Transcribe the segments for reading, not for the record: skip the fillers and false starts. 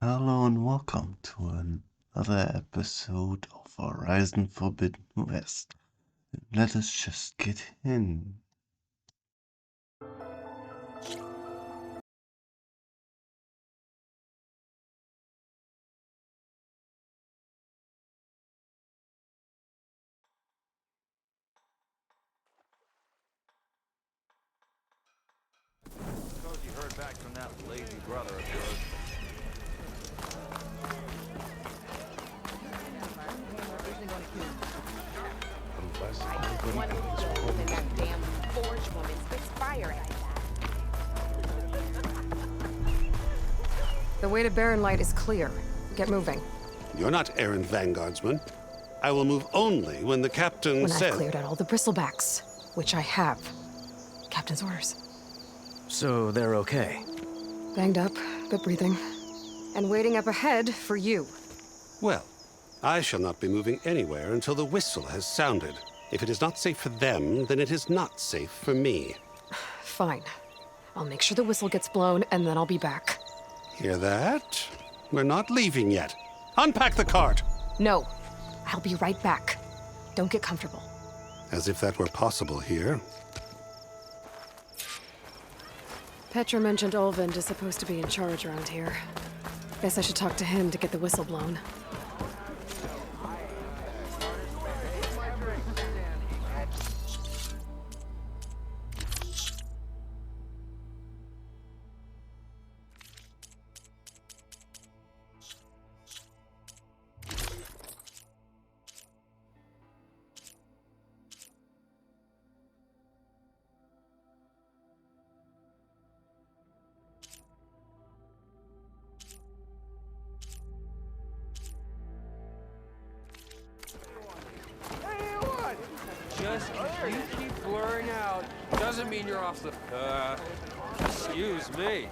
Hello and welcome to another episode of Horizon Forbidden West. Let us just get in. Suppose you heard back from that lazy brother of yours. One of the girls in that damn Forge woman spits fire at that. The way to Barren Light is clear. Get moving. You're not errand vanguardsman. I will move only when the captain When says... I've cleared out all the bristlebacks, which I have. Captain's orders. So they're okay? Banged up, but breathing. And waiting up ahead for you. Well, I shall not be moving anywhere until the whistle has sounded. If it is not safe for them, then it is not safe for me. Fine. I'll make sure the whistle gets blown, and then I'll be back. Hear that? We're not leaving yet. Unpack the cart! No. I'll be right back. Don't get comfortable. As if that were possible here. Petra mentioned Olvind is supposed to be in charge around here. Guess I should talk to him to get the whistle blown. Just you keep blurring out. Doesn't mean you're off the... excuse me.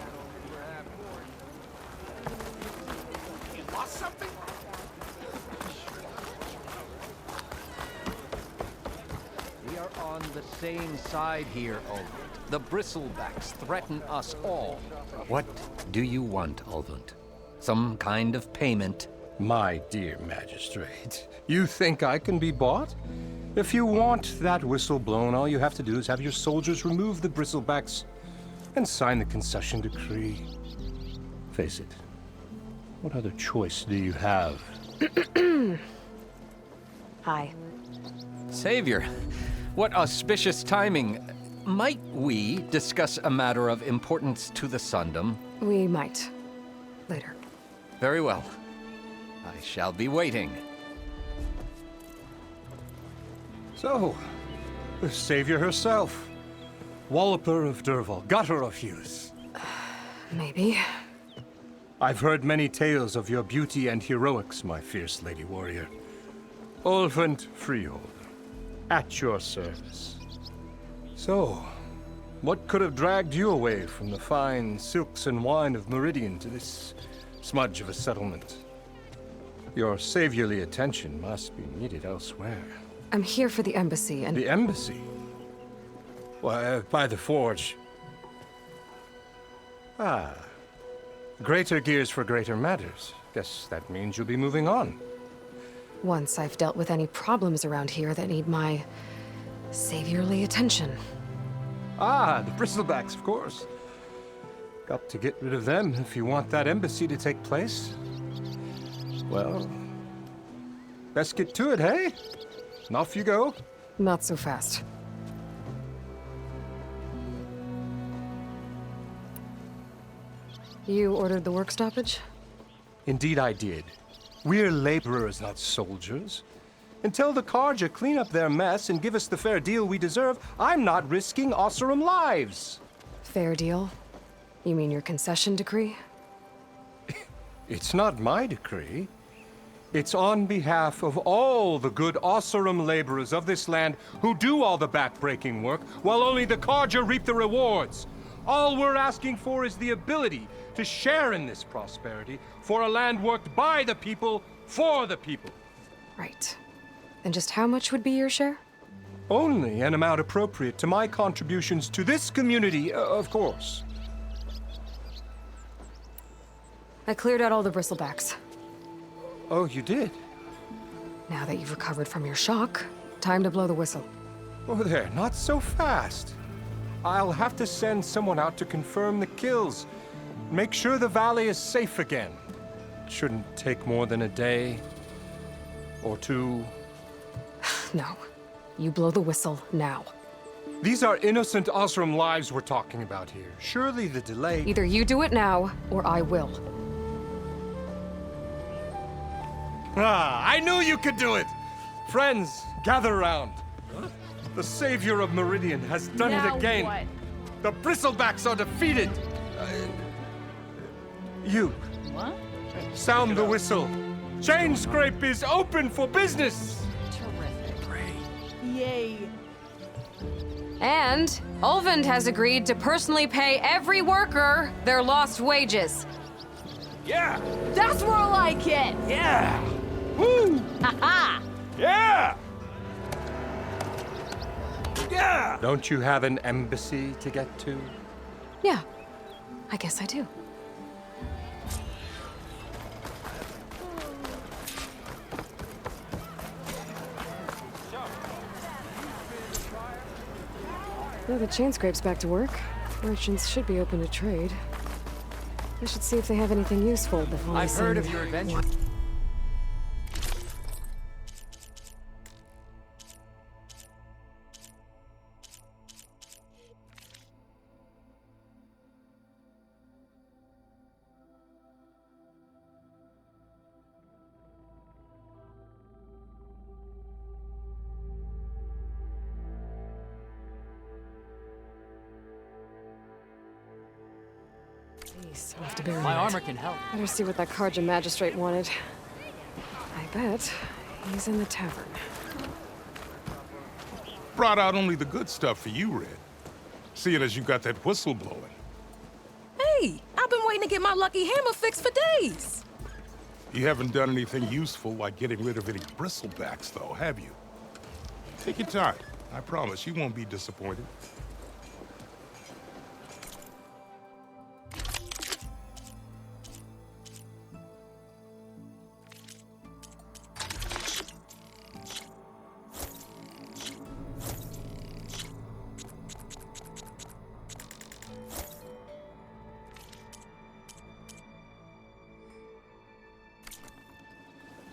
You lost something? We are on the same side here, Ulvund. The bristlebacks threaten us all. What do you want, Ulvund? Some kind of payment? My dear magistrate, you think I can be bought? If you want that whistle blown, all you have to do is have your soldiers remove the bristlebacks and sign the concession decree. Face it, what other choice do you have? Hi. Savior, what auspicious timing. Might we discuss a matter of importance to the Sundom? We might. Later. Very well. I shall be waiting. So, the savior herself, Walloper of Derval, gutter of youth. Maybe. I've heard many tales of your beauty and heroics, my fierce lady warrior. Ulvund Freeholder, at your service. So, what could have dragged you away from the fine silks and wine of Meridian to this smudge of a settlement? Your saviorly attention must be needed elsewhere. I'm here for the embassy and... The embassy? Why, by the forge. Ah. Greater gears for greater matters. Guess that means you'll be moving on. Once I've dealt with any problems around here that need my saviorly attention. Ah, the bristlebacks, of course. Got to get rid of them if you want that embassy to take place. Well, best get to it, hey? And off you go. Not so fast. You ordered the work stoppage? Indeed I did. We're laborers, not soldiers. Until the Carja clean up their mess and give us the fair deal we deserve, I'm not risking Osseram lives. Fair deal? You mean your concession decree? It's not my decree. It's on behalf of all the good Osseram laborers of this land who do all the backbreaking work, while only the Carja reap the rewards. All we're asking for is the ability to share in this prosperity for a land worked by the people, for the people. Right. And just how much would be your share? Only an amount appropriate to my contributions to this community, of course. I cleared out all the bristlebacks. Oh, you did? Now that you've recovered from your shock, time to blow the whistle. Oh, there, not so fast. I'll have to send someone out to confirm the kills. Make sure the valley is safe again. It shouldn't take more than a day or two. No. You blow the whistle now. These are innocent Osram lives we're talking about here. Surely the delay... Either you do it now, or I will. Ah, I knew you could do it! Friends, gather round. The savior of Meridian has done it again. What? The bristlebacks are defeated. You. What? Sound the whistle. Chainscrape is open for business. Terrific. Yay. And Ulvund has agreed to personally pay every worker their lost wages. Yeah! That's more like it. Yeah! Woo! Ha Yeah! Yeah! Don't you have an embassy to get to? Yeah, I guess I do. Now the Chainscrape's back to work. Merchants should be open to trade. I should see if they have anything useful before I I've heard send of your adventure. Jeez, I'll have to bear My in armor mind. can help. Better see what that Karja magistrate wanted. I bet he's in the tavern. Brought out only the good stuff for you, Red. Seeing as you got that whistle blowing. Hey, I've been waiting to get my lucky hammer fixed for days. You haven't done anything useful like getting rid of any bristlebacks, though, have you? Take your time. I promise you won't be disappointed.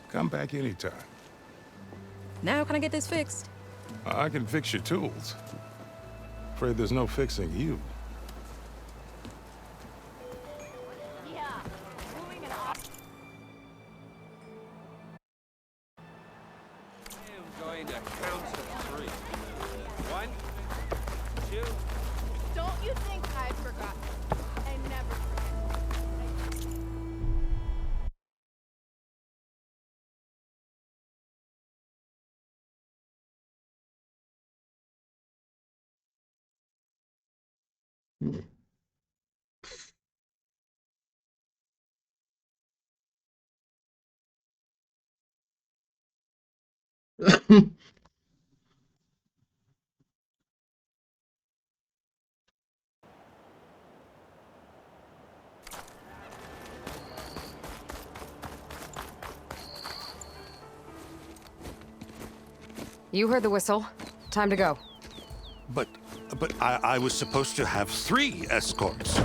Come back anytime. Now can I get this fixed? I can fix your tools. Afraid there's no fixing you. I am going to count to 3. 1, 2. Don't you think I forgot? I never forget. You heard the whistle. Time to go. But I was supposed to have 3 escorts.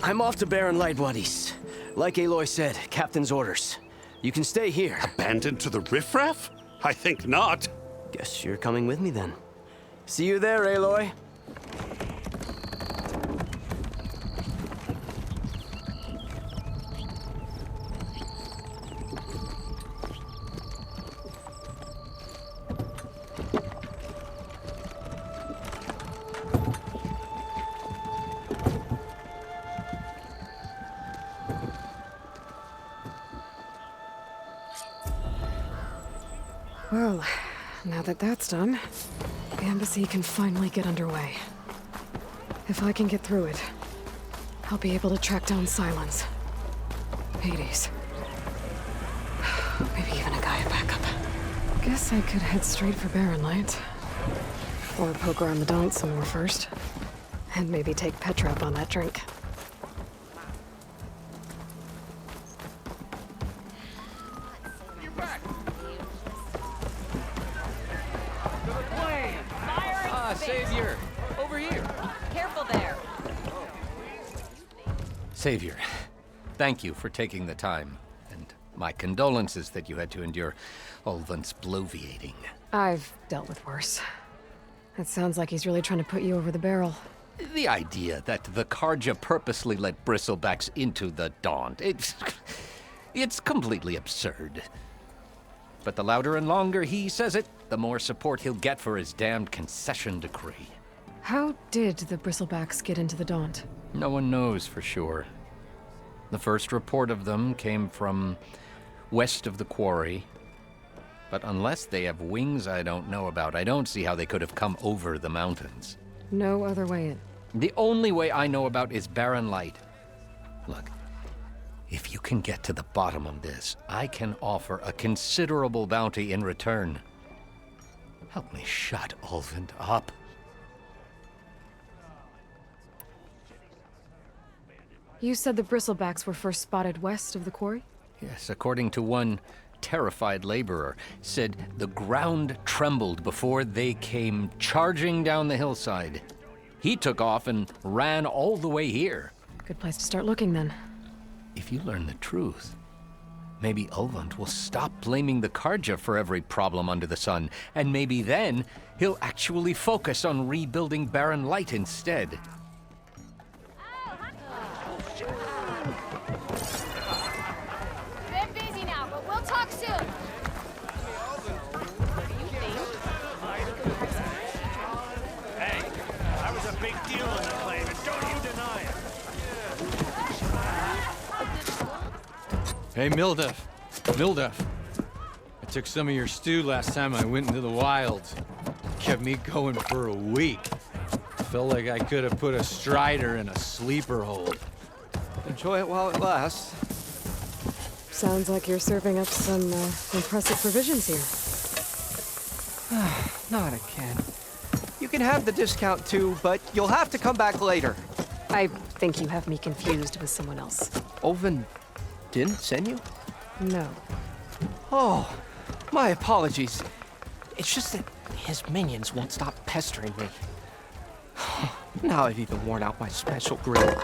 I'm off to Baron Lightwaddy's. Like Aloy said, Captain's orders. You can stay here. Abandoned to the riffraff? I think not. Guess you're coming with me then. See you there, Aloy. Well, now that that's done, the embassy can finally get underway. If I can get through it, I'll be able to track down Silence. Hades. Maybe even a Gaia backup. Guess I could head straight for Barren Light. Or poke around the Daunt some more first. And maybe take Petra up on that drink. Savior, thank you for taking the time. And my condolences that you had to endure Ulvund's bloviating. I've dealt with worse. It sounds like he's really trying to put you over the barrel. The idea that the Carja purposely let Bristlebacks into the Daunt, it's completely absurd. But the louder and longer he says it, the more support he'll get for his damned concession decree. How did the Bristlebacks get into the Daunt? No one knows for sure. The first report of them came from west of the quarry. But unless they have wings I don't know about, I don't see how they could have come over the mountains. No other way in. The only way I know about is Barren Light. Look, if you can get to the bottom of this, I can offer a considerable bounty in return. Help me shut Ulvund up. You said the Bristlebacks were first spotted west of the quarry? Yes, according to one terrified laborer, said the ground trembled before they came charging down the hillside. He took off and ran all the way here. Good place to start looking, then. If you learn the truth, maybe Ulvund will stop blaming the Carja for every problem under the sun, and maybe then he'll actually focus on rebuilding Barren Light instead. Been busy now, but we'll talk soon. Hey, I was a big deal in the claim, and don't you deny it. Hey, Mildef. I took some of your stew last time I went into the wilds. Kept me going for a week. Felt like I could have put a strider in a sleeper hold. Enjoy it while it lasts. Sounds like you're serving up some impressive provisions here. Not again. You can have the discount too, but you'll have to come back later. I think you have me confused with someone else. Ulvund didn't send you? No. Oh, my apologies. It's just that his minions won't stop pestering me. Now I've even worn out my special grill.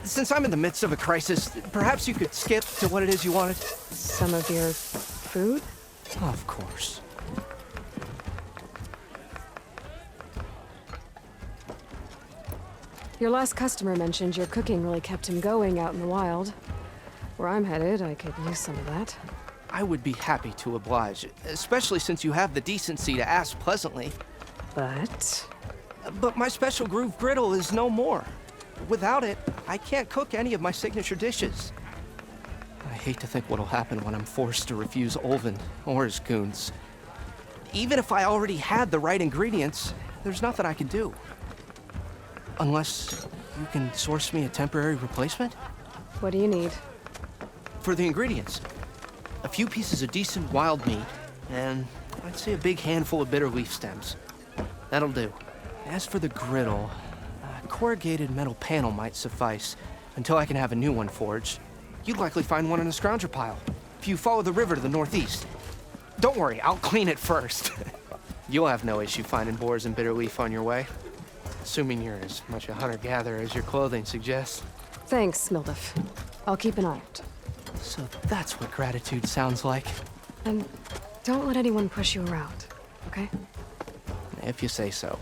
Since I'm in the midst of a crisis, perhaps you could skip to what it is you wanted? Some of your food? Of course. Your last customer mentioned your cooking really kept him going out in the wild. Where I'm headed, I could use some of that. I would be happy to oblige, especially since you have the decency to ask pleasantly. But my special groove griddle is no more. Without it, I can't cook any of my signature dishes. I hate to think what'll happen when I'm forced to refuse Ulvund or his goons. Even if I already had the right ingredients, there's nothing I can do. Unless you can source me a temporary replacement? What do you need? For the ingredients, a few pieces of decent wild meat, and I'd say a big handful of bitter leaf stems. That'll do. As for the griddle, a corrugated metal panel might suffice until I can have a new one forged. You'd likely find one in a scrounger pile if you follow the river to the northeast. Don't worry, I'll clean it first. You'll have no issue finding boars and bitter leaf on your way. Assuming you're as much a hunter-gatherer as your clothing suggests. Thanks, Mildef. I'll keep an eye out. So that's what gratitude sounds like. And don't let anyone push you around, okay? If you say so.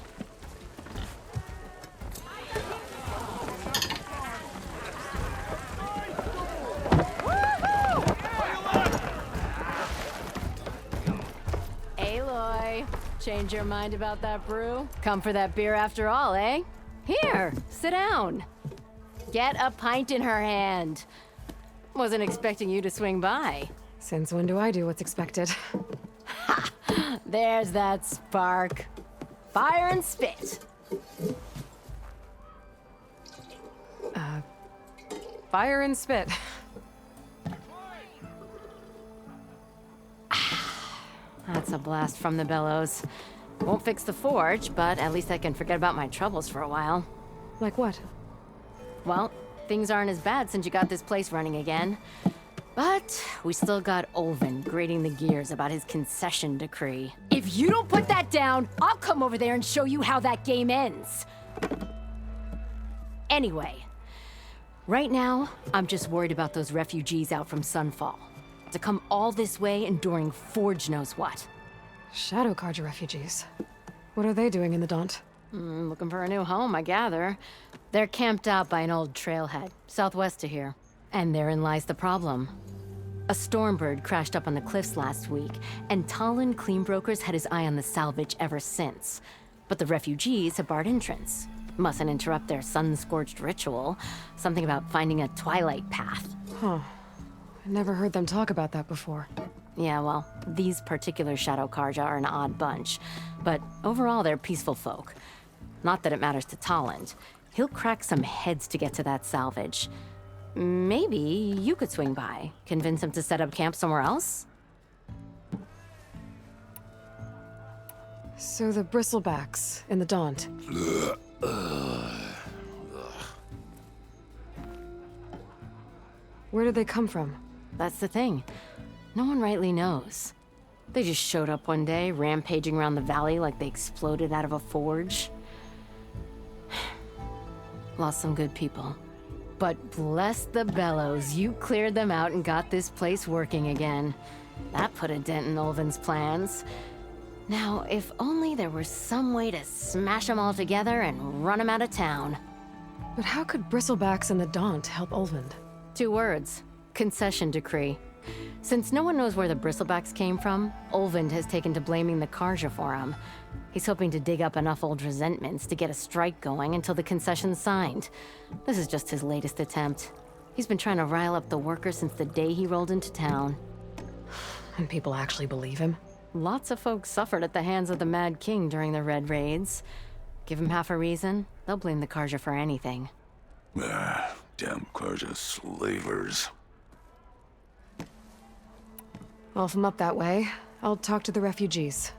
Aloy, change your mind about that brew? Come for that beer after all, eh? Here, sit down. Get a pint in her hand. Wasn't expecting you to swing by. Since when do I do what's expected? Ha! There's that spark. Fire and spit. Fire and spit. That's a blast from the bellows. Won't fix the forge, but at least I can forget about my troubles for a while. Like what? Well, things aren't as bad since you got this place running again. But we still got Ulvund grating the gears about his concession decree. If you don't put that down, I'll come over there and show you how that game ends. Anyway, Right now, I'm just worried about those refugees out from Sunfall. To come all this way enduring Forge knows what. Shadow Carja refugees. What are they doing in the Daunt? Looking for a new home, I gather. They're camped out by an old trailhead, southwest of here. And therein lies the problem. A Stormbird crashed up on the cliffs last week, and Talon Cleanbrokers had his eye on the salvage ever since. But the refugees have barred entrance. Mustn't interrupt their sun-scorched ritual. Something about finding a twilight path. Huh. I never heard them talk about that before. Yeah, well, these particular Shadow Carja are an odd bunch. But overall, they're peaceful folk. Not that it matters to Talon. He'll crack some heads to get to that salvage. Maybe you could swing by, convince him to set up camp somewhere else? So the Bristlebacks in the Daunt. Where did they come from? That's the thing. No one rightly knows. They just showed up one day, rampaging around the valley like they exploded out of a forge. Lost some good people. But bless the bellows, you cleared them out and got this place working again. That put a dent in Ulvin's plans. Now, if only there were some way to smash them all together and run them out of town. But how could Bristlebacks and the Daunt help Ulvund? 2 words. Concession decree. Since no one knows where the Bristlebacks came from, Ulvund has taken to blaming the Carja for them. He's hoping to dig up enough old resentments to get a strike going until the concession's signed. This is just his latest attempt. He's been trying to rile up the workers since the day he rolled into town. And people actually believe him? Lots of folks suffered at the hands of the Mad King during the Red Raids. Give him half a reason, they'll blame the Carja for anything. Damn Carja slavers. Well, if I'm up that way, I'll talk to the refugees.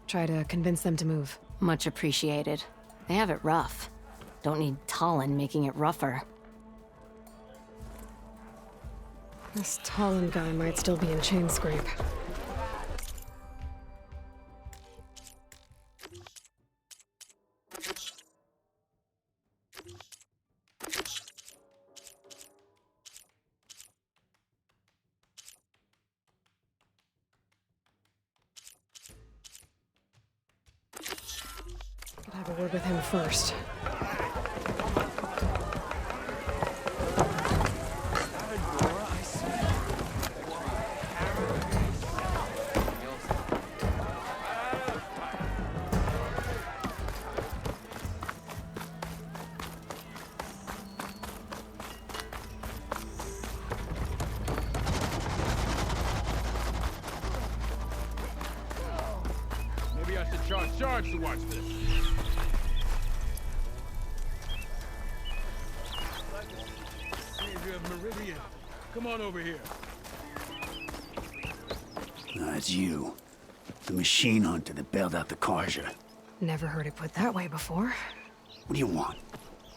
Try to convince them to move. Much appreciated. They have it rough. Don't need Talon making it rougher. This Talon guy might still be in Chainscrape. I'll have a word with him first. Maybe I should charge Sarge to watch this. Meridian, come on over here. It's you. The machine hunter that bailed out the Carja. Never heard it put that way before. What do you want?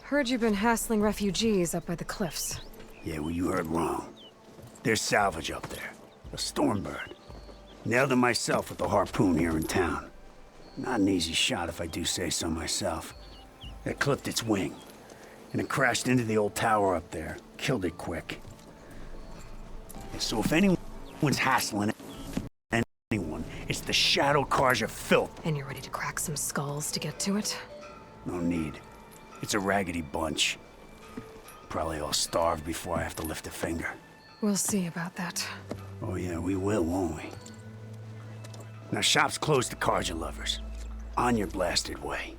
Heard you've been hassling refugees up by the cliffs. Yeah, well, you heard wrong. There's salvage up there. A Stormbird. Nailed him myself with the harpoon here in town. Not an easy shot if I do say so myself. It clipped its wing. And it crashed into the old tower up there. Killed it quick. So if anyone's hassling anyone, it's the Shadow Carja filth. And you're ready to crack some skulls to get to it? No need. It's a raggedy bunch. Probably all starved before I have to lift a finger. We'll see about that. Oh yeah, we will, won't we? Now shop's closed to Carja lovers. On your blasted way.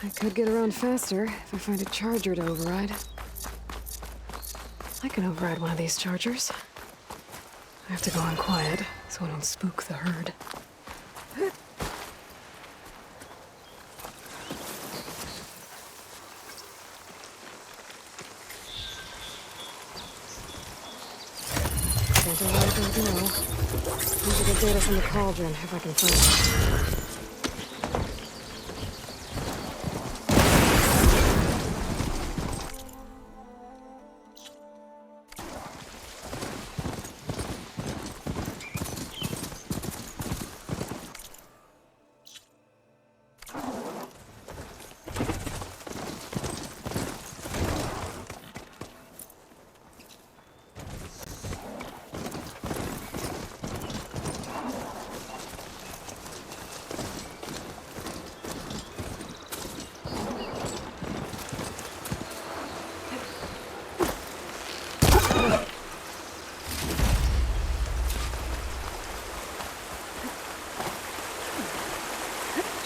I could get around faster if I find a charger to override. I can override one of these chargers. I have to go on quiet so I don't spook the herd. Sounds alright, don't you know? Need to get data from the cauldron if I can find it.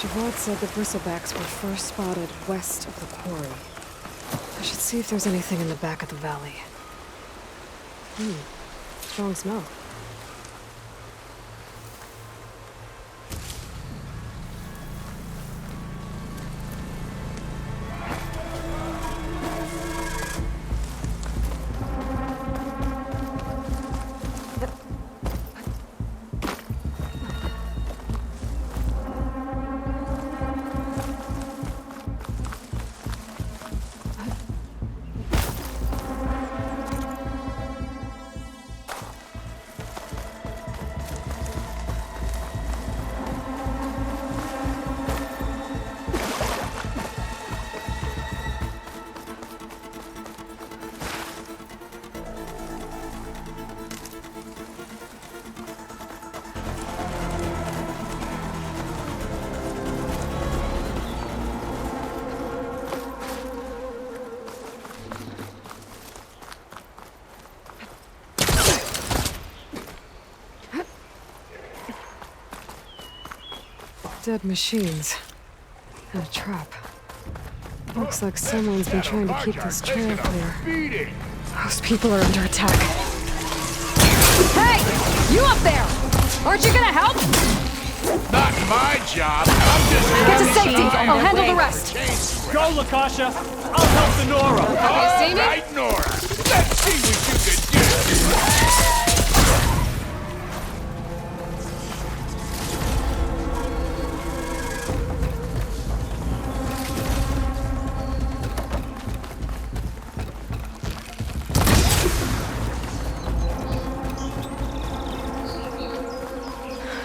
Javard said the bristlebacks were first spotted west of the quarry. I should see if there's anything in the back of the valley. Strong smell. Dead machines. And a trap. Looks like someone's been trying to keep this trail clear. Those people are under attack. Hey! You up there! Aren't you gonna help? Not my job. I'm just Get to safety. I'll handle the rest. Go, Lakasha. I'll help the Nora. You see me? All right, Nora. Let's see what you can do.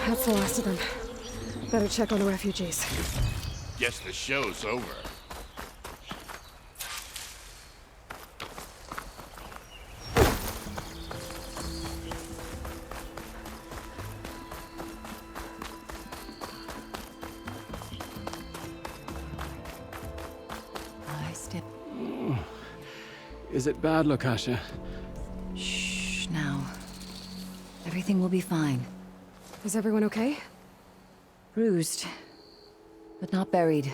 That's the last of them. Better check on the refugees. Guess the show's over. Is it bad, Lakasha? Shh, now. Everything will be fine. Is everyone okay? Bruised, but not buried.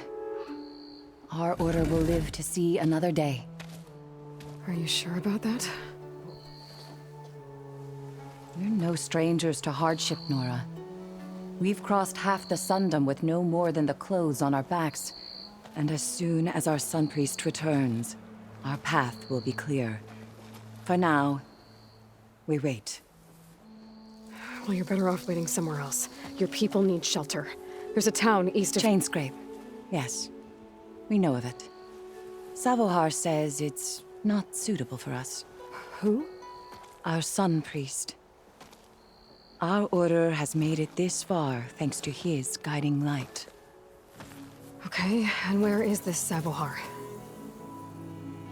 Our order will live to see another day. Are you sure about that? We're no strangers to hardship, Nora. We've crossed half the Sundom with no more than the clothes on our backs. And as soon as our Sun Priest returns, our path will be clear. For now, we wait. Well, you're better off waiting somewhere else. Your people need shelter. There's a town east of... Chainscrape. Yes. We know of it. Savohar says it's not suitable for us. Who? Our Sun Priest. Our order has made it this far thanks to his guiding light. Okay, and where is this Savohar?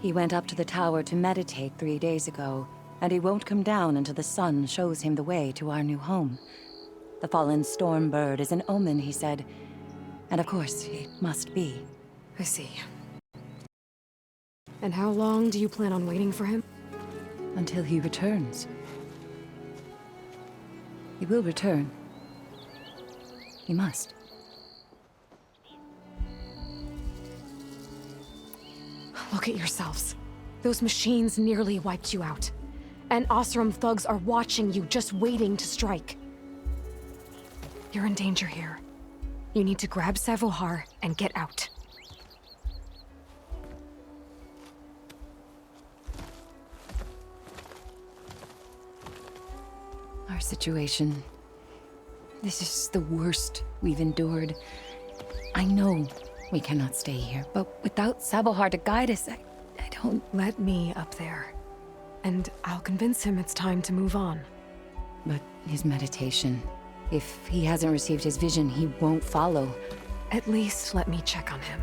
He went up to the tower to meditate 3 days ago, and he won't come down until the sun shows him the way to our new home. The fallen storm bird is an omen, he said. And of course, it must be. I see. And how long do you plan on waiting for him? Until he returns. He will return. He must. Look at yourselves. Those machines nearly wiped you out. And Oseram thugs are watching you, just waiting to strike. You're in danger here. You need to grab Savohar and get out. Our situation. This is the worst we've endured. I know we cannot stay here, but without Sabohar to guide us, I don't... Let me up there. And I'll convince him it's time to move on. But his meditation... If he hasn't received his vision, he won't follow. At least let me check on him.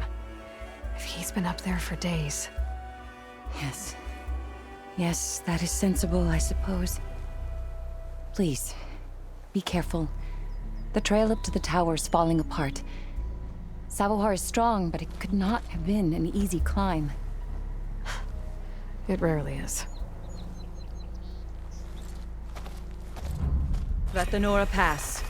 If he's been up there for days. Yes. Yes, that is sensible, I suppose. Please, be careful. The trail up to the tower's falling apart. Sabohar is strong, but it could not have been an easy climb. It rarely is. Let the Nora pass.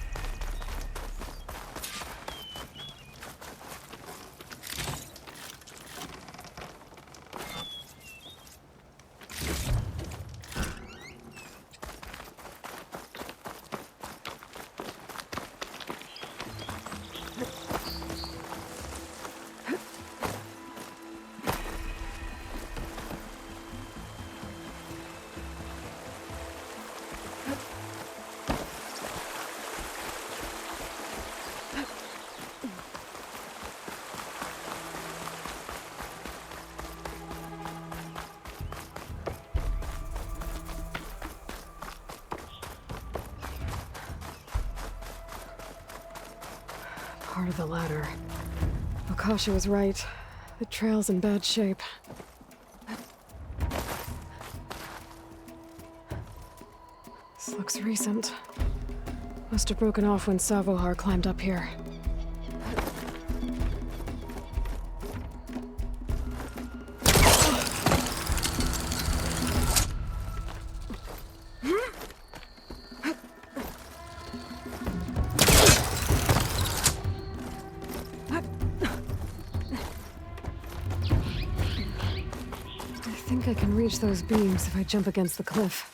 Part of the ladder. Okasha was right. The trail's in bad shape. This looks recent. Must have broken off when Sabohar climbed up here. I think I can reach those beams if I jump against the cliff.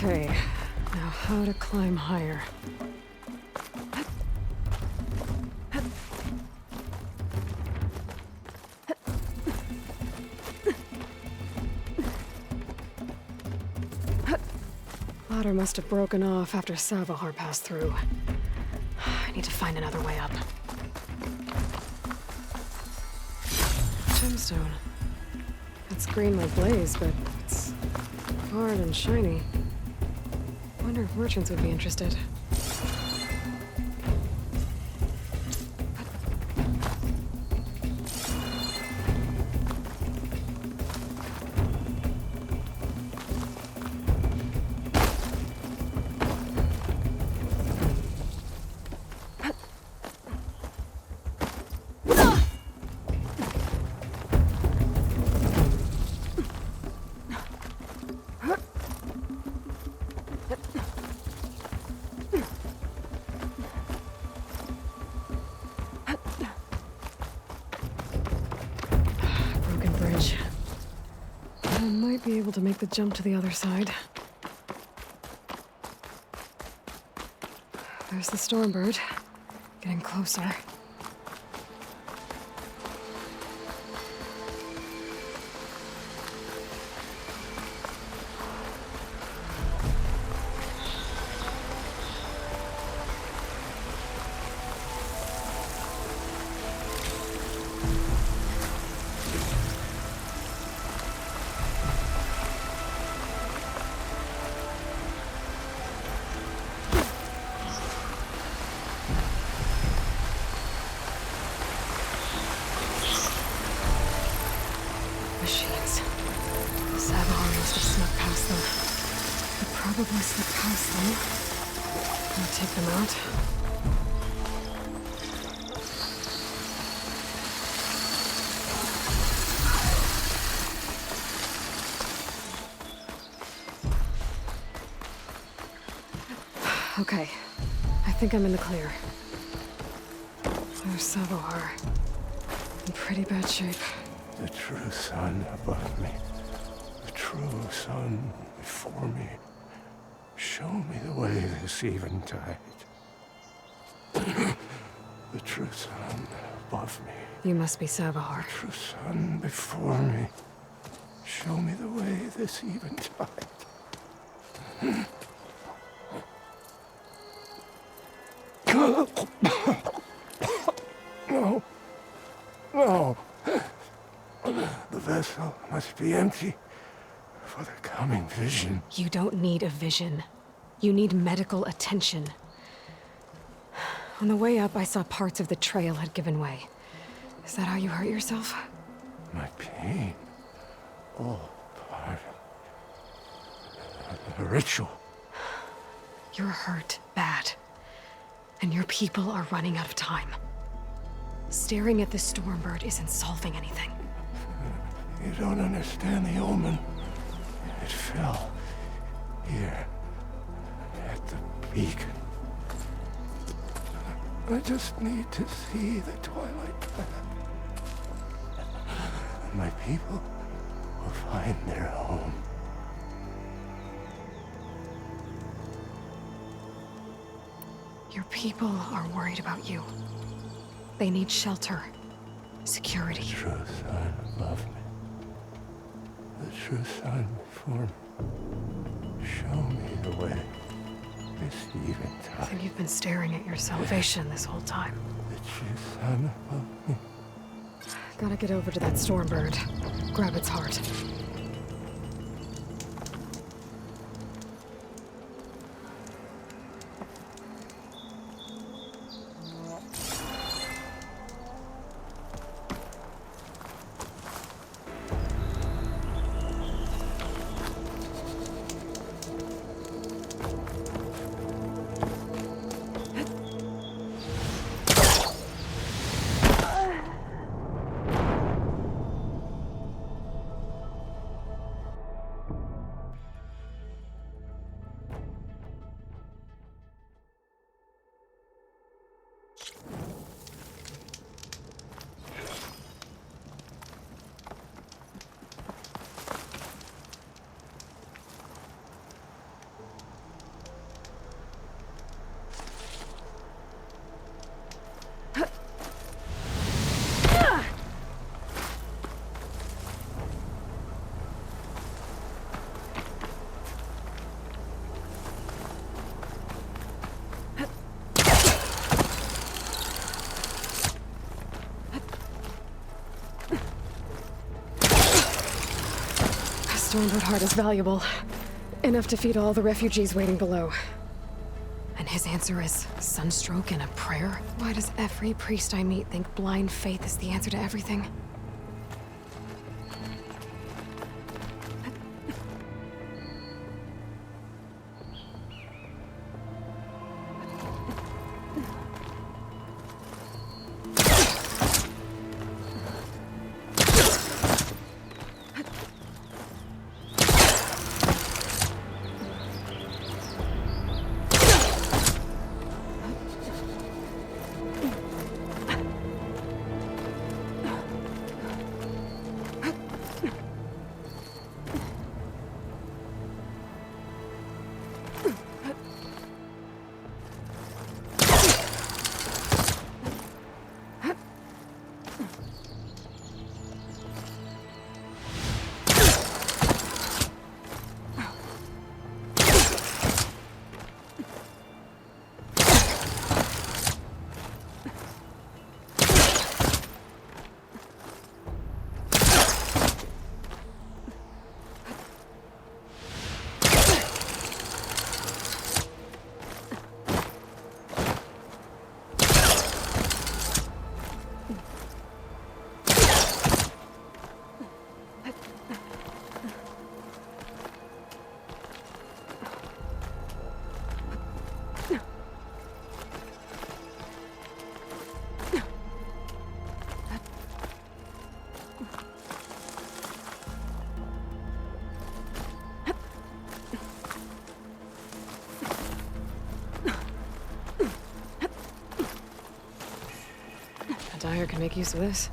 Okay, now how to climb higher. Ladder must have broken off after Sabohar passed through. I need to find another way up. Gemstone. It's green like blaze, but it's hard and shiny. Wonder if merchants would be interested. I might be able to make the jump to the other side. There's the Stormbird, getting closer. Machines. Sabohar must have snuck past them. Could probably slip past them and take them out. Okay. I think I'm in the clear. There's Savohar. In pretty bad shape. The true sun above me. The true sun before me. Show me the way this eventide. The true sun above me. You must be Savohar. The true sun before me. Show me the way this eventide. No. No. The vessel must be empty for the coming vision. You don't need a vision. You need medical attention. On the way up, I saw parts of the trail had given way. Is that how you hurt yourself? My pain. All part of the ritual. You're hurt bad. And your people are running out of time. Staring at the Stormbird isn't solving anything. You don't understand the omen. It fell here at the beacon. I just need to see the twilight path. And my people will find their home. Your people are worried about you. They need shelter, security. The true sun above me. The true sun before me. Show me the way. This eventide. I think you've been staring at your salvation this whole time. The true sun above me. Gotta get over to that Stormbird. Grab its heart. Stormbird heart is valuable. Enough to feed all the refugees waiting below. And his answer is sunstroke and a prayer? Why does every priest I meet think blind faith is the answer to everything? can make use of this.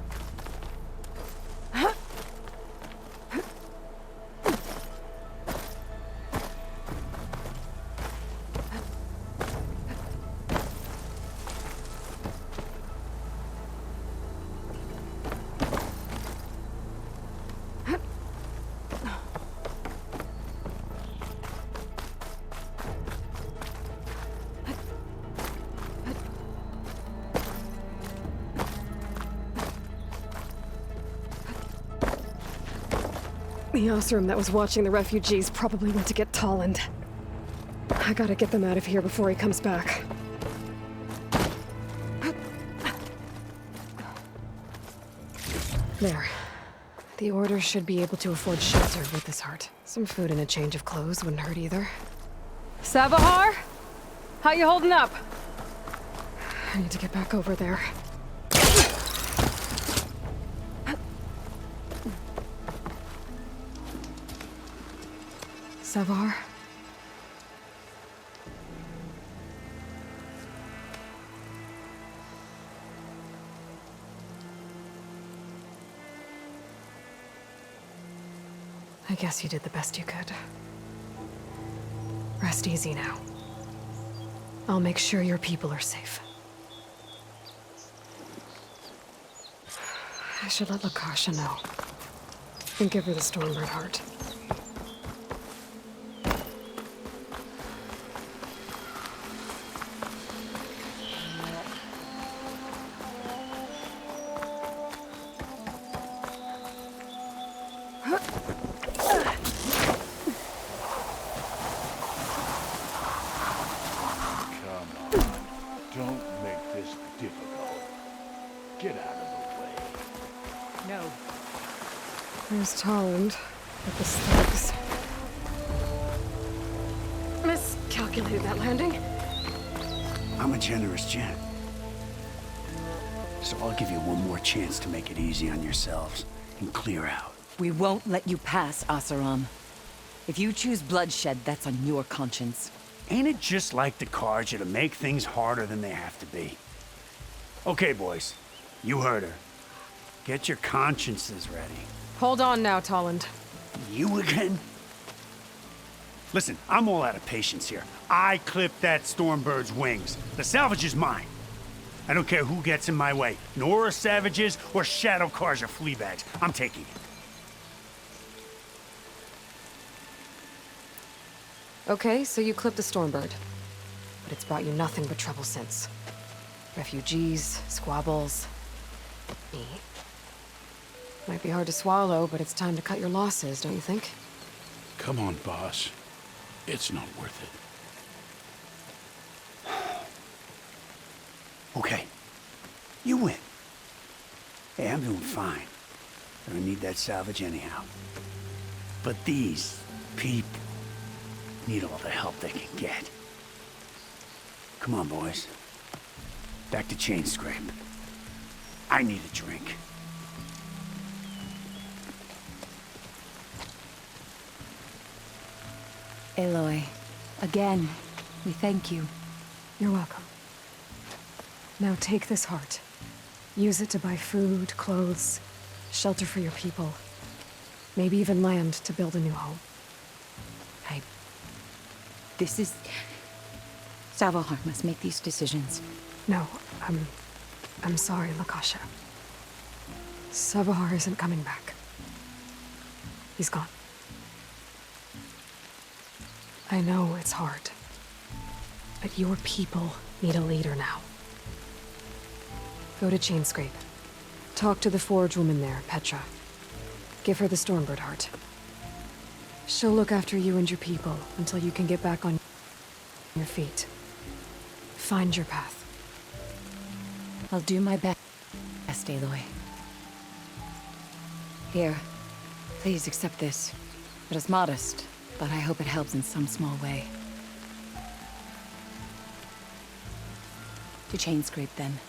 The Osram that was watching the refugees probably went to get Tolland. I gotta get them out of here before he comes back. There. The Order should be able to afford shelter with this heart. Some food and a change of clothes wouldn't hurt either. Savahar? How you holding up? I need to get back over there. Savahar? I guess you did the best you could. Rest easy now. I'll make sure your people are safe. I should let Lakasha know. And give her the Stormbird heart. There's Tolland with the slugs. Miscalculated that landing. I'm a generous gent. So I'll give you one more chance to make it easy on yourselves and clear out. We won't let you pass, Oseram. If you choose bloodshed, that's on your conscience. Ain't it just like the Carja to make things harder than they have to be? Okay, boys. You heard her. Get your consciences ready. Hold on now, Tolland. You again? Listen, I'm all out of patience here. I clipped that Stormbird's wings. The salvage is mine. I don't care who gets in my way. Nora savages or Shadow Carja fleabags. I'm taking it. Okay, so you clipped the Stormbird. But it's brought you nothing but trouble since. Refugees, squabbles, me. Might be hard to swallow, but it's time to cut your losses, don't you think? Come on, boss. It's not worth it. Okay. You win. Hey, I'm doing fine. I don't need that salvage anyhow. But these people need all the help they can get. Come on, boys. Back to Chainscrape. I need a drink. Aloy, again, we thank you. You're welcome. Now take this heart. Use it to buy food, clothes, shelter for your people. Maybe even land to build a new home. This is... Savahar must make these decisions. No, I'm sorry, Lakasha. Savahar isn't coming back. He's gone. I know it's hard, but your people need a leader now. Go to Chainscrape. Talk to the Forge woman there, Petra. Give her the Stormbird heart. She'll look after you and your people until you can get back on your feet. Find your path. I'll do my best, Aloy. Here, please accept this. It is modest, but I hope it helps in some small way. To Chainscrape, then.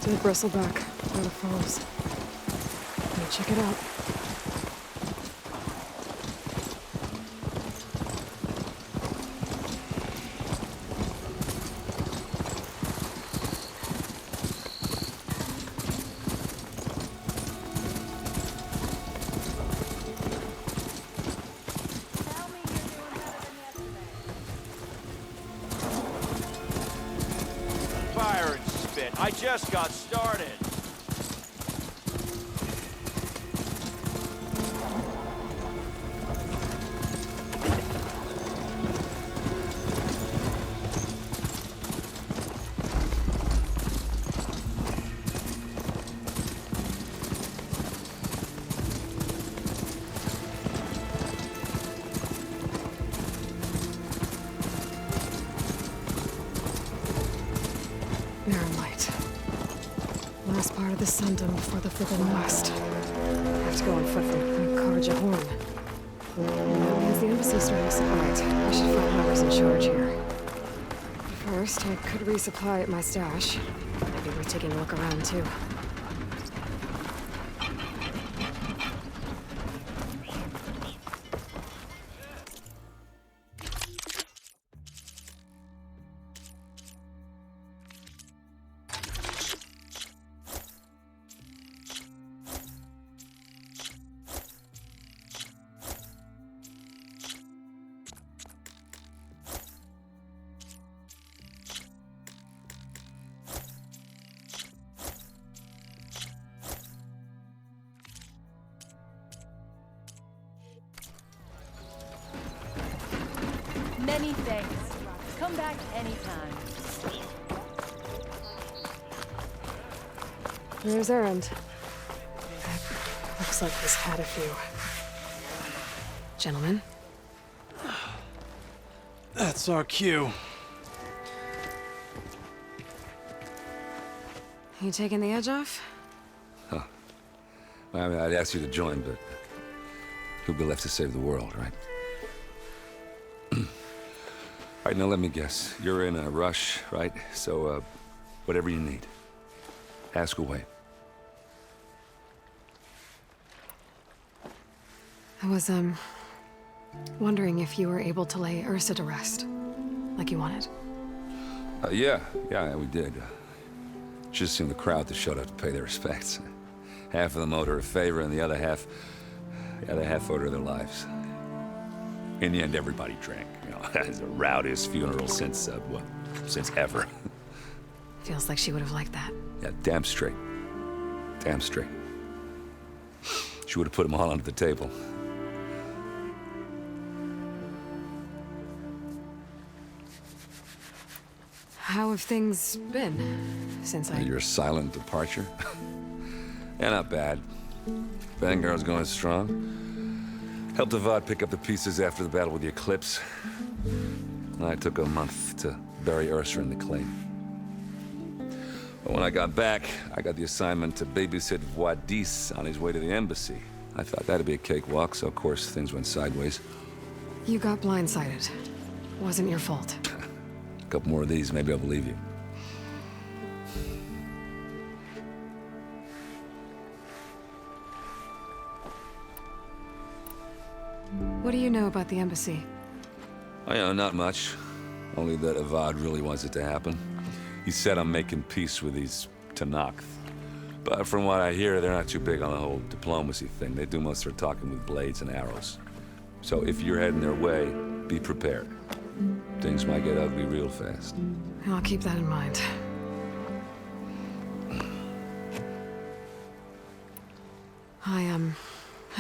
to the Bristleback by the falls. Let me check it out. Fire and spit. I just got started. Narrow light. Last part of the Sundom before the Forbidden West. I have to go on foot from Karja Horn. That means the embassy starting supplies. I should find whoever's in charge here. First, I could resupply at my stash. Maybe worth taking a look around, too. Many thanks. Come back anytime. There's Erend. Looks like he's had a few. Gentlemen? That's our cue. You taking the edge off? Huh. Well, I mean, I'd ask you to join, but who'd be left to save the world, right? All right, now let me guess. You're in a rush, right? So, whatever you need, ask away. I was, wondering if you were able to lay Ursa to rest, like you wanted. Yeah, we did. Just seemed the crowd that showed up to pay their respects. Half of them owed her a favor, and the other half owed her their lives. In the end, everybody drank. You know, it's the rowdiest funeral since ever. Feels like she would have liked that. Yeah, damn straight. Damn straight. She would have put them all under the table. How have things been since Your silent departure? Yeah, not bad. Vanguard's going strong. Helped Avad pick up the pieces after the battle with the Eclipse. I took a month to bury Ursa in the claim. But when I got back, I got the assignment to babysit Wadis on his way to the embassy. I thought that'd be a cakewalk, so of course things went sideways. You got blindsided. Wasn't your fault. A couple more of these, maybe I'll believe you. What do you know about the embassy? Oh, yeah, not much. Only that Avad really wants it to happen. He said I'm making peace with these Tenakth. But from what I hear, they're not too big on the whole diplomacy thing. They do most of their talking with blades and arrows. So if you're heading their way, be prepared. Things might get ugly real fast. I'll keep that in mind.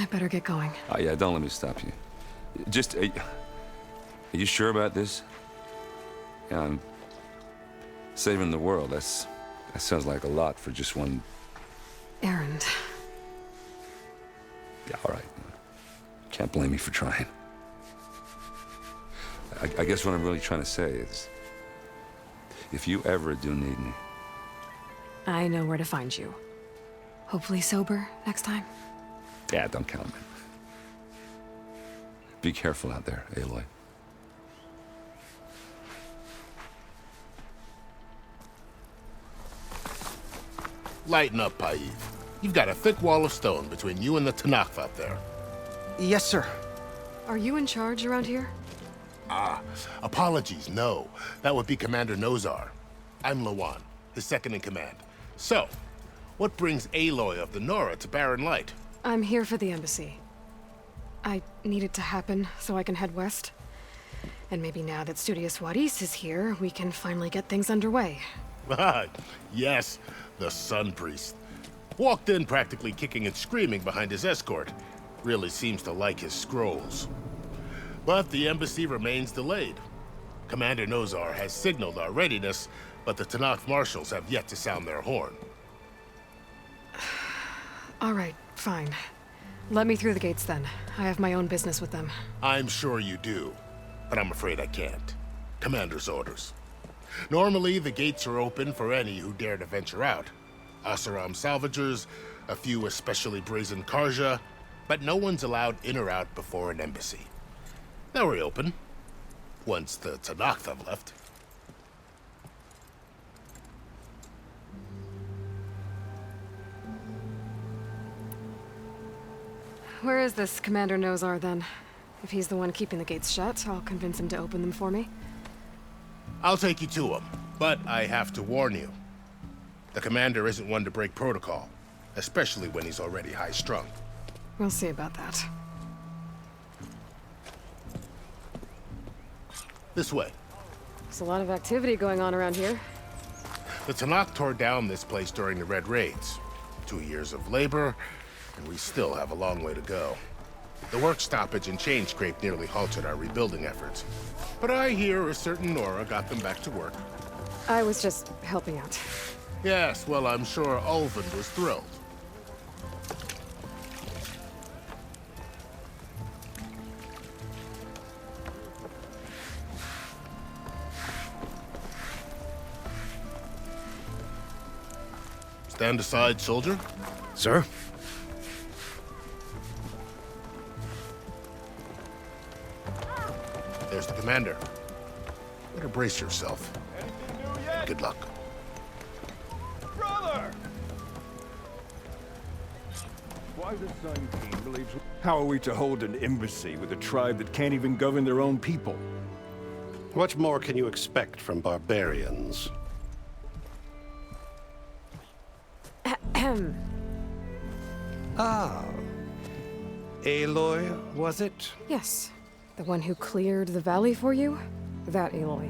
I better get going. Oh, yeah, don't let me stop you. Just, are you sure about this? Yeah, I'm saving the world. That sounds like a lot for just one... Erend. Yeah, all right. Can't blame me for trying. I guess what I'm really trying to say is, if you ever do need me... I know where to find you. Hopefully sober next time. Yeah, don't count on it. Be careful out there, Aloy. Lighten up, Paiv. You've got a thick wall of stone between you and the Tanakh out there. Yes, sir. Are you in charge around here? Ah, apologies, no. That would be Commander Nozar. I'm Lawan, his second in command. So, what brings Aloy of the Nora to Barren Light? I'm here for the embassy. I need it to happen so I can head west. And maybe now that Studious Waris is here, we can finally get things underway. Yes, the Sun Priest. Walked in practically kicking and screaming behind his escort. Really seems to like his scrolls. But the embassy remains delayed. Commander Nozar has signaled our readiness, but the Tanakh marshals have yet to sound their horn. All right, fine. Let me through the gates then. I have my own business with them. I'm sure you do, but I'm afraid I can't. Commander's orders. Normally, the gates are open for any who dare to venture out. Oseram salvagers, a few especially brazen Karja, but no one's allowed in or out before an embassy. They'll reopen, once the Tanakh have left. Where is this Commander Nozar, then? If he's the one keeping the gates shut, I'll convince him to open them for me. I'll take you to him, but I have to warn you. The commander isn't one to break protocol, especially when he's already high-strung. We'll see about that. This way. There's a lot of activity going on around here. The Tanakh tore down this place during the Red Raids. 2 years of labor, and we still have a long way to go. The work stoppage and chain scrape nearly halted our rebuilding efforts. But I hear a certain Nora got them back to work. I was just helping out. Yes, well, I'm sure Ulvund was thrilled. Stand aside, soldier. Sir? There's the commander. Better brace yourself. Good luck. Brother! Why the Sun King believes... How are we to hold an embassy with a tribe that can't even govern their own people? What more can you expect from barbarians? Ahem. Ah. Aloy, was it? Yes. The one who cleared the valley for you? That Aloy.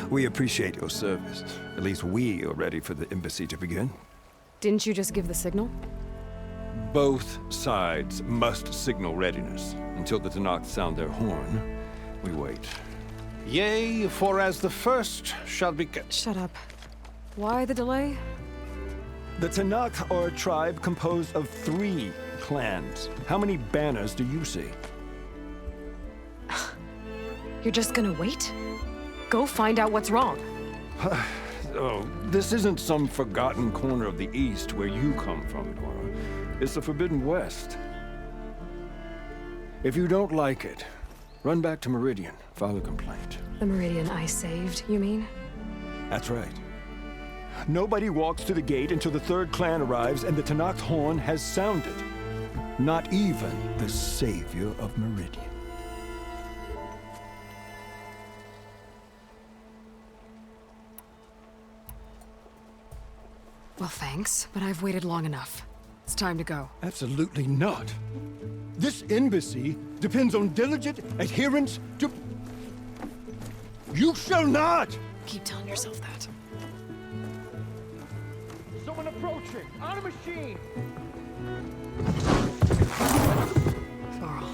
We appreciate your service. At least we are ready for the embassy to begin. Didn't you just give the signal? Both sides must signal readiness. Until the Tanakh sound their horn, we wait. Yea, for as the first shall be... Shut up. Why the delay? The Tanakh are a tribe composed of 3 clans. How many banners do you see? You're just gonna wait? Go find out what's wrong. Oh, this isn't some forgotten corner of the East where you come from, Nora. It's the Forbidden West. If you don't like it, run back to Meridian, file a complaint. The Meridian I saved, you mean? That's right. Nobody walks to the gate until the 3rd clan arrives and the Tanakh's horn has sounded. Not even the savior of Meridian. Well, thanks, but I've waited long enough. It's time to go. Absolutely not. This embassy depends on diligent adherence to... You shall not! Keep telling yourself that. Someone approaching! On a machine! Varl.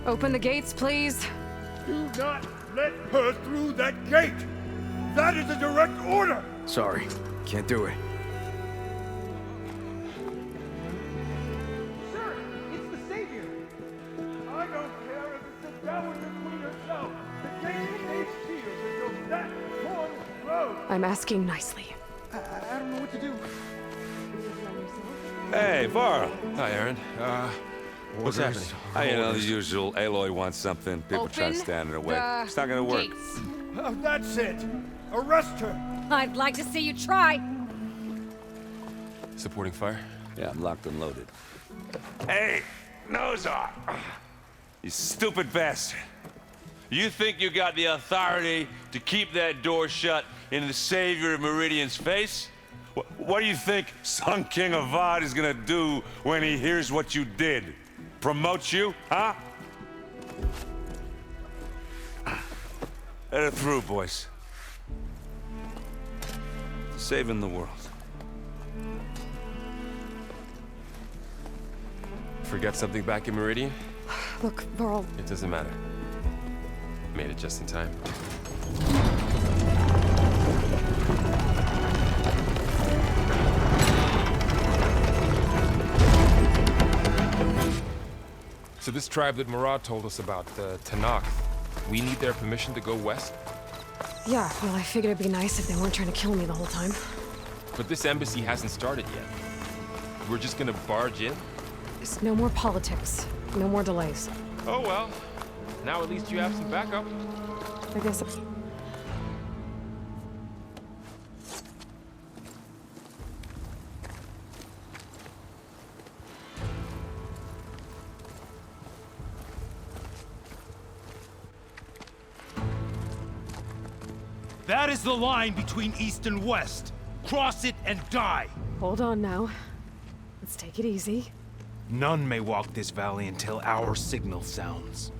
Open the gates, please. Do not let her through that gate! That is a direct order! Sorry, can't do it. Sir, it's the Savior! I don't care if it's the Dowager Queen herself! The gate remains sealed until that horn blows! I'm asking nicely. I don't know what to do. Hey, Varl. Hi, Aaron. What's happening? You know, the usual. Aloy wants something. People try to stand in her way. It's not gonna work. Oh, that's it. Arrest her. I'd like to see you try. Supporting fire? Yeah, I'm locked and loaded. Hey, Nozar! You stupid bastard. You think you got the authority to keep that door shut in the Savior of Meridian's face? What do you think Sun King Avad is gonna do when he hears what you did? Promote you, huh? Let it through, boys. Saving the world. Forget something back in Meridian? Look, Varl. It doesn't matter. Made it just in time. So this tribe that Murad told us about, the Tanakh, we need their permission to go west? Yeah, well, I figured it'd be nice if they weren't trying to kill me the whole time. But this embassy hasn't started yet. We're just gonna barge in? Just no more politics. No more delays. Oh well. Now at least you have some backup. I guess. That is the line between East and West. Cross it and die. Hold on now. Let's take it easy. None may walk this valley until our signal sounds.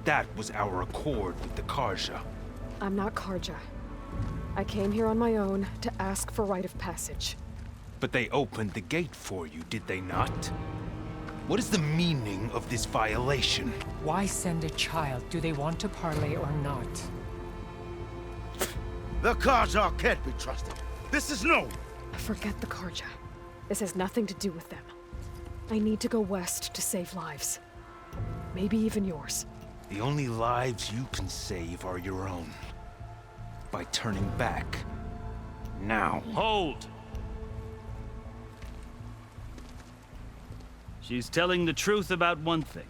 That was our accord with the Karja. I'm not Karja. I came here on my own to ask for rite of passage. But they opened the gate for you, did they not? What is the meaning of this violation? Why send a child? Do they want to parley or not? The Karja can't be trusted. This is no. Forget the Karja. This has nothing to do with them. I need to go west to save lives. Maybe even yours. The only lives you can save are your own. By turning back. Now. Hold! She's telling the truth about one thing.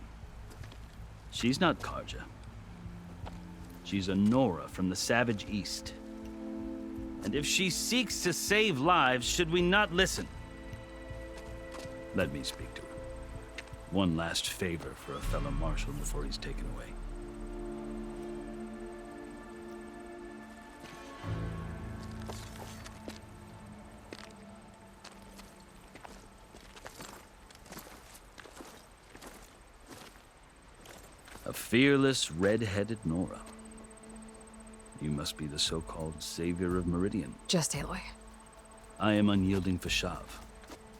She's not Karja. She's a Nora from the Savage East. And if she seeks to save lives, should we not listen? Let me speak to her. One last favor for a fellow marshal before he's taken away. A fearless, red-headed Nora. You must be the so-called Savior of Meridian. Just Aloy. I am Unyielding Fashav.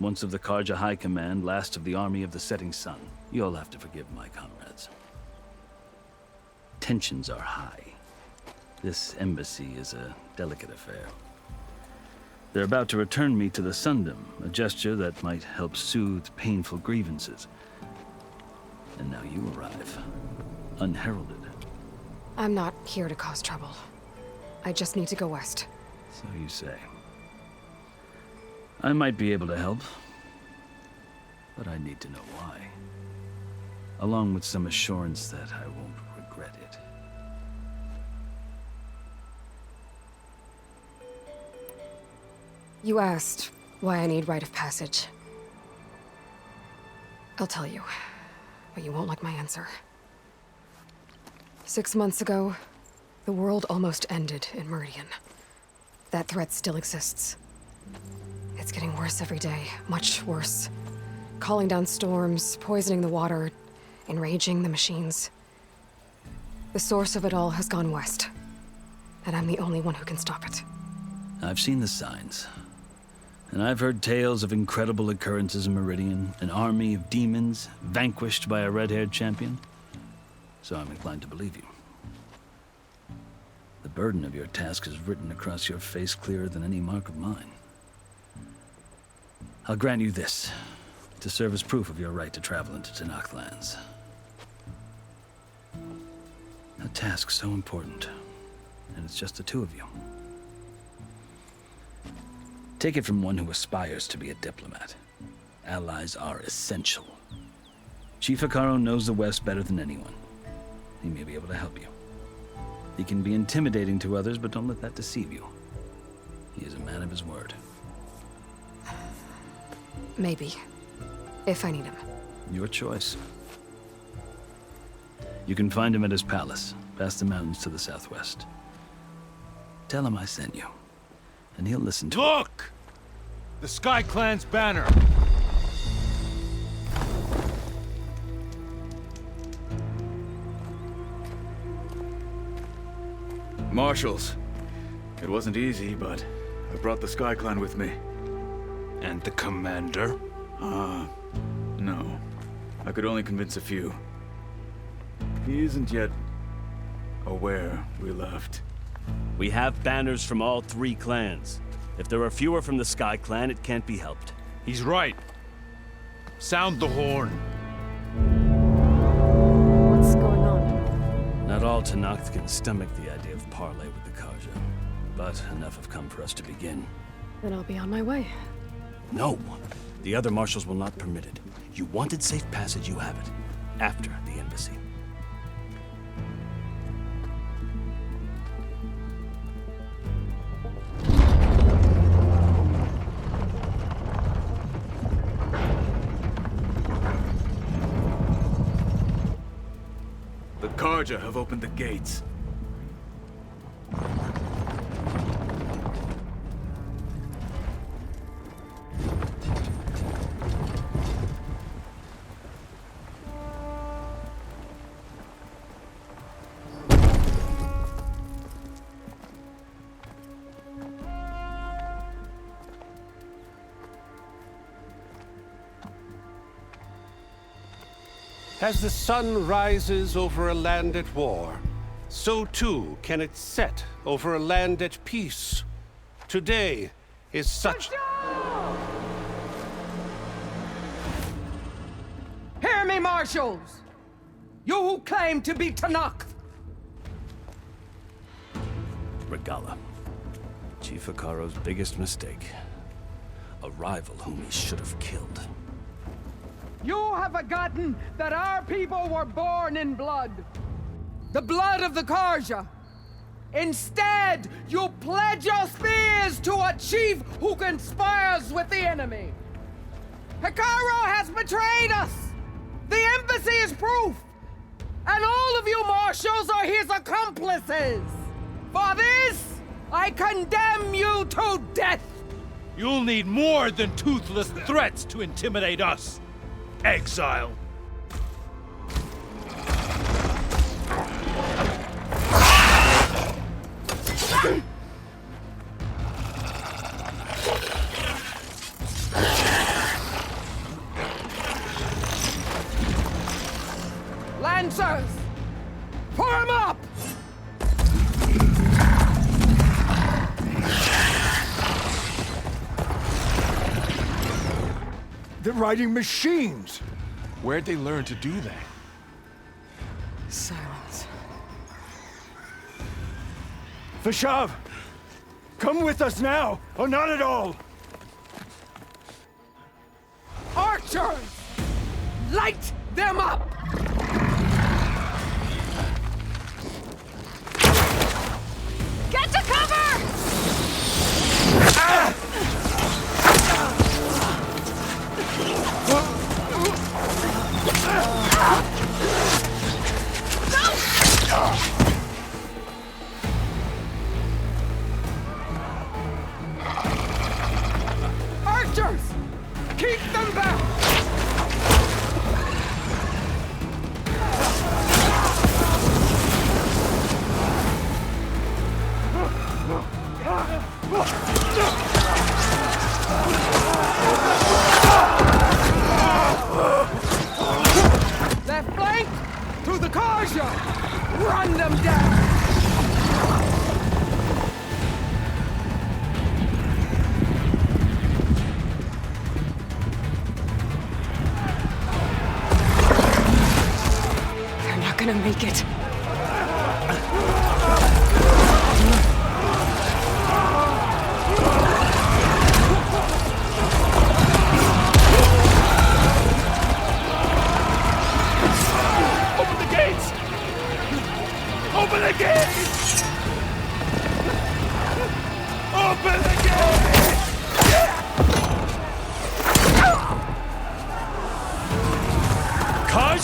Once of the Karja High Command, last of the Army of the Setting Sun. You'll have to forgive my comrades. Tensions are high. This embassy is a delicate affair. They're about to return me to the Sundom, a gesture that might help soothe painful grievances. And now you arrive, unheralded. I'm not here to cause trouble. I just need to go west. So you say. I might be able to help, but I need to know why. Along with some assurance that I won't regret it. You asked why I need rite of passage. I'll tell you, but you won't like my answer. 6 months ago, the world almost ended in Meridian. That threat still exists. It's getting worse every day, much worse. Calling down storms, poisoning the water, enraging the machines. The source of it all has gone west, and I'm the only one who can stop it. I've seen the signs. And I've heard tales of incredible occurrences in Meridian, an army of demons vanquished by a red-haired champion. So I'm inclined to believe you. The burden of your task is written across your face clearer than any mark of mine. I'll grant you this, to serve as proof of your right to travel into Tanakh lands. A task so important, and it's just the two of you. Take it from one who aspires to be a diplomat. Allies are essential. Chief Hekarro knows the West better than anyone. He may be able to help you. He can be intimidating to others, but don't let that deceive you. He is a man of his word. Maybe. If I need him. Your choice. You can find him at his palace, past the mountains to the southwest. Tell him I sent you, and he'll listen to it. Look! The Sky Clan's banner! Marshals. It wasn't easy, but I brought the Sky Clan with me. And the commander? No. I could only convince a few. He isn't yet aware we left. We have banners from all 3 clans. If there are fewer from the Sky Clan, it can't be helped. He's right. Sound the horn. What's going on? Not all Tenakth can stomach the idea of parley with the Carja, but enough have come for us to begin. Then I'll be on my way. No! The other marshals will not permit it. You wanted safe passage, you have it. After the embassy. The Carja have opened the gates. As the sun rises over a land at war, so too can it set over a land at peace. Today is such... Hear me, marshals! You who claim to be Tenakth! Regalla. Chief Hekarro's biggest mistake. A rival whom he should have killed. You have forgotten that our people were born in blood. The blood of the Carja. Instead, you pledge your spears to a chief who conspires with the enemy. Hekarro has betrayed us! The embassy is proof! And all of you marshals are his accomplices! For this, I condemn you to death! You'll need more than toothless threats to intimidate us. Exile. Lancers! Form up! They're riding machines! Where'd they learn to do that? Silence. Vashav! Come with us now, or not at all! Archers! Light them up! Get to cover! Archers! Keep them back! Left flank to the Carja! Run them down! They're not gonna make it.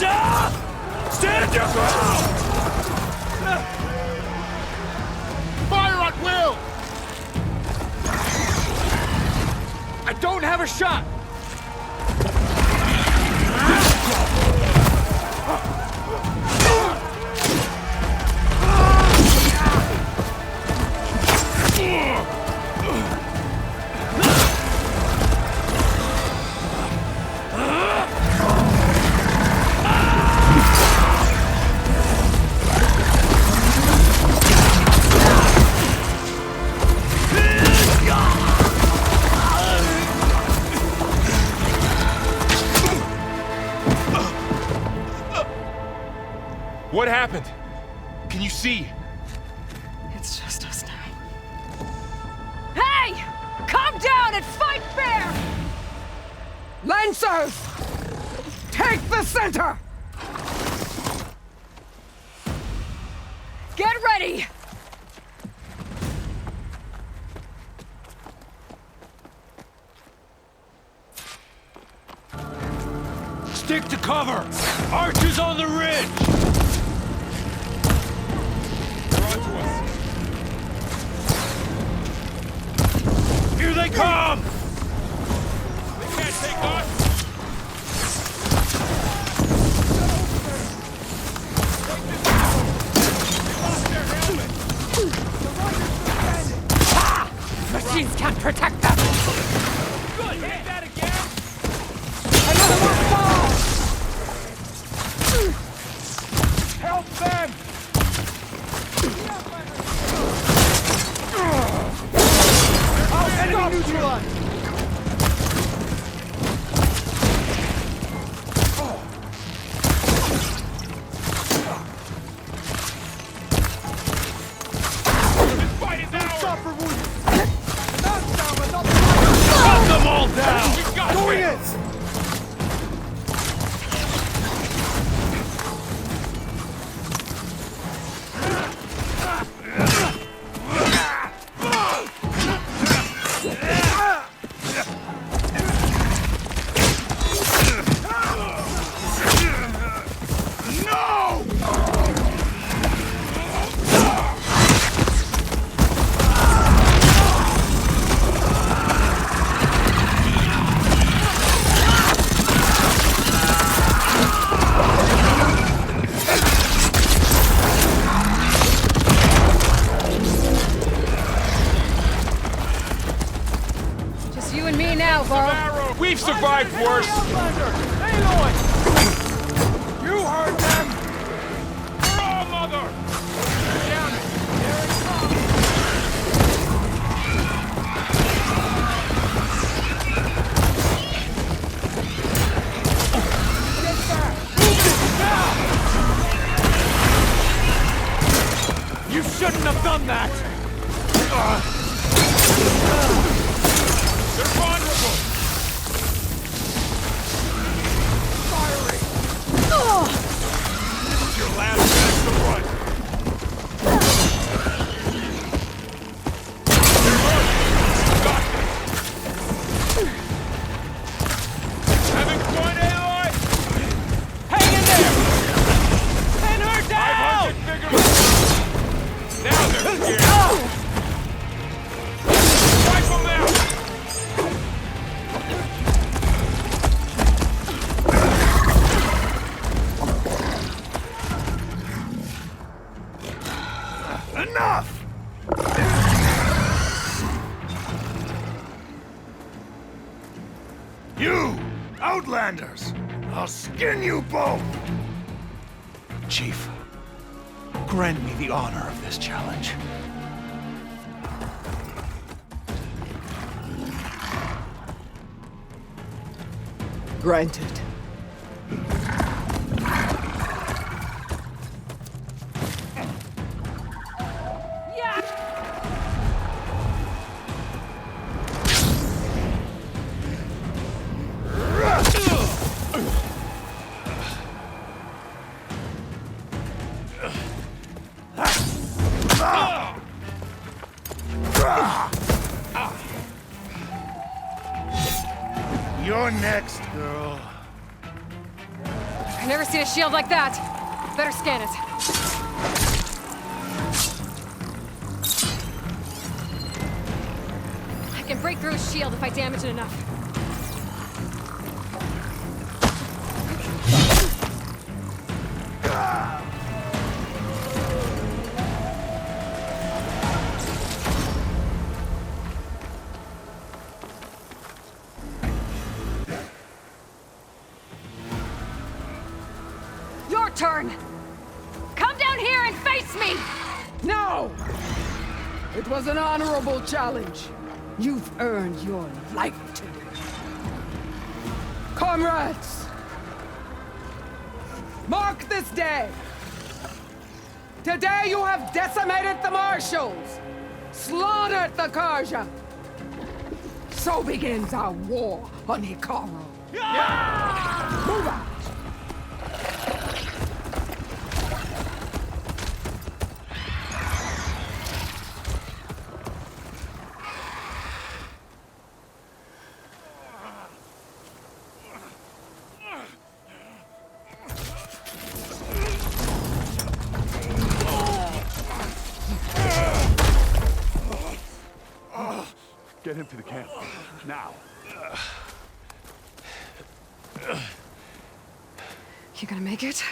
Karja! Stand your ground! Fire at will! I don't have a shot! What happened? Can you see? It's just us now. Hey! Calm down and fight fair! Lancers! Take the center! Get ready! Stick to cover! Archers on the ridge! Here they come! They can't take us! Machines can't protect them! Good! Hit that again! Another one falls! Help them! Enemy neutralized! This fight is ours! Cut them all down! We've got Doing it! it! Just you and me now, Varl. We've survived worse! Aloy! You heard them! Hurrah, mother! Down it! There it comes! Get back! Move it now! You shouldn't have done that! They're vulnerable! This is your last chance to run! They're hurt! Got this! Having fun, Aloy? Hang in there! Pin her down! 500 figures! Now they're scared! Wipe them out! Enough! You, Outlanders! I'll skin you both! Chief, grant me the honor of this challenge. Granted. You're next, girl. I've never seen a shield like that. Better scan it. I can break through a shield if I damage it enough. Your turn! Come down here and face me! No! It was an honorable challenge. You've earned your life today. Comrades! Mark this day! Today you have decimated the Marshals! Slaughtered the Karja! So begins our war on Hikaru. Move out! Get him to the camp. Now. You gonna make it?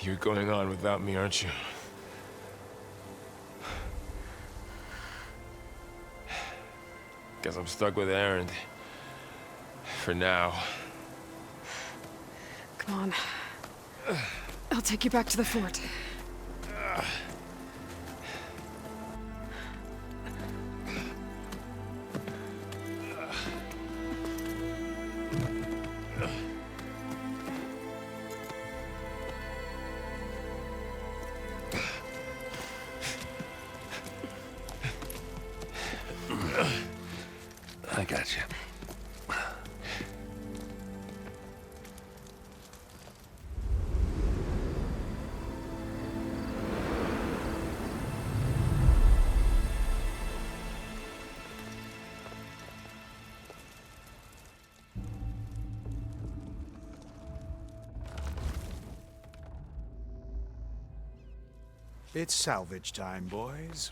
You're going on without me, aren't you? Guess I'm stuck with Erend. For now. Come on. I'll take you back to the fort. I got you. It's salvage time, boys.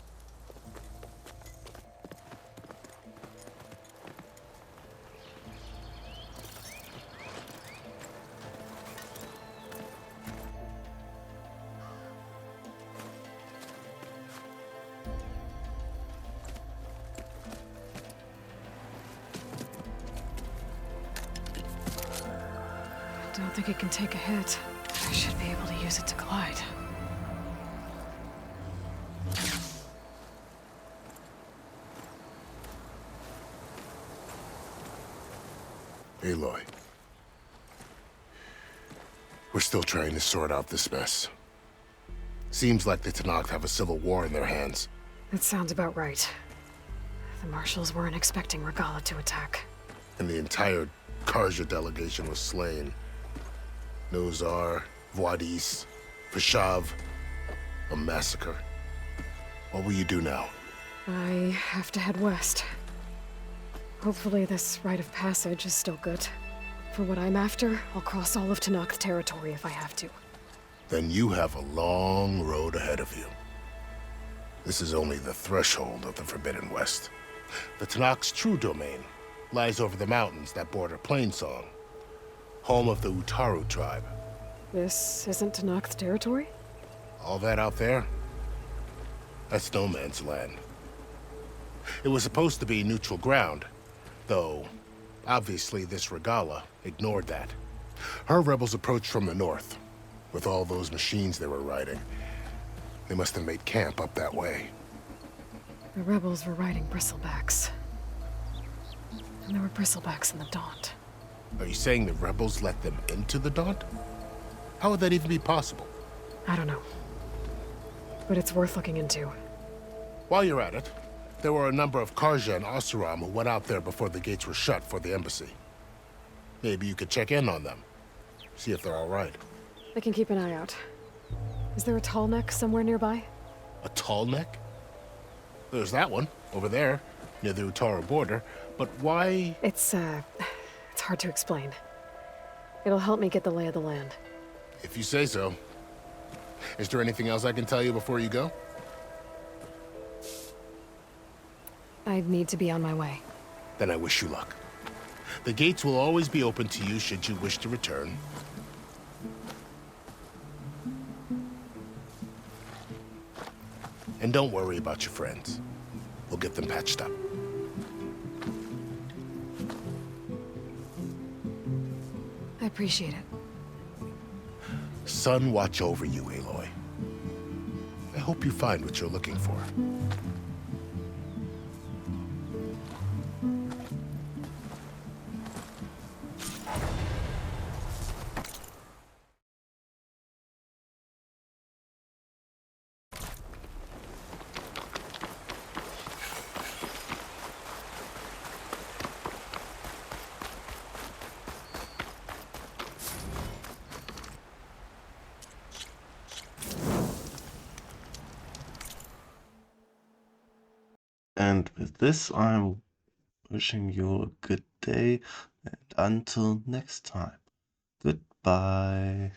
I don't think it can take a hit. I should be able to use it to glide. Aloy. We're still trying to sort out this mess. Seems like the Tenakth have a civil war in their hands. That sounds about right. The Marshals weren't expecting Regalla to attack. And the entire Karja delegation was slain. Nozar, Vuadis, Vashav. A massacre. What will you do now? I have to head west. Hopefully this rite of passage is still good. For what I'm after, I'll cross all of Tenakth territory if I have to. Then you have a long road ahead of you. This is only the threshold of the Forbidden West. The Tenakth's true domain lies over the mountains that border Plainsong, home of the Utaru tribe. This isn't Tenakth territory? All that out there? That's no man's land. It was supposed to be neutral ground, though obviously this Regalla ignored that. Her rebels approached from the north, with all those machines they were riding. They must have made camp up that way. The rebels were riding bristlebacks. And there were bristlebacks in the Daunt. Are you saying the rebels let them into the Daunt? How would that even be possible? I don't know. But it's worth looking into. While you're at it, there were a number of Karja and Oseram who went out there before the gates were shut for the embassy. Maybe you could check in on them. See if they're all right. I can keep an eye out. Is there a tall neck somewhere nearby? A tall neck? There's that one, over there, near the Utaru border. But why... It's, hard to explain. It'll help me get the lay of the land. If you say so. Is there anything else I can tell you before you go? I need to be on my way. Then I wish you luck. The gates will always be open to you should you wish to return. And don't worry about your friends. We'll get them patched up. I appreciate it. Sun watch over you, Aloy. I hope you find what you're looking for. And with this, I'm wishing you a good day, and until next time, goodbye.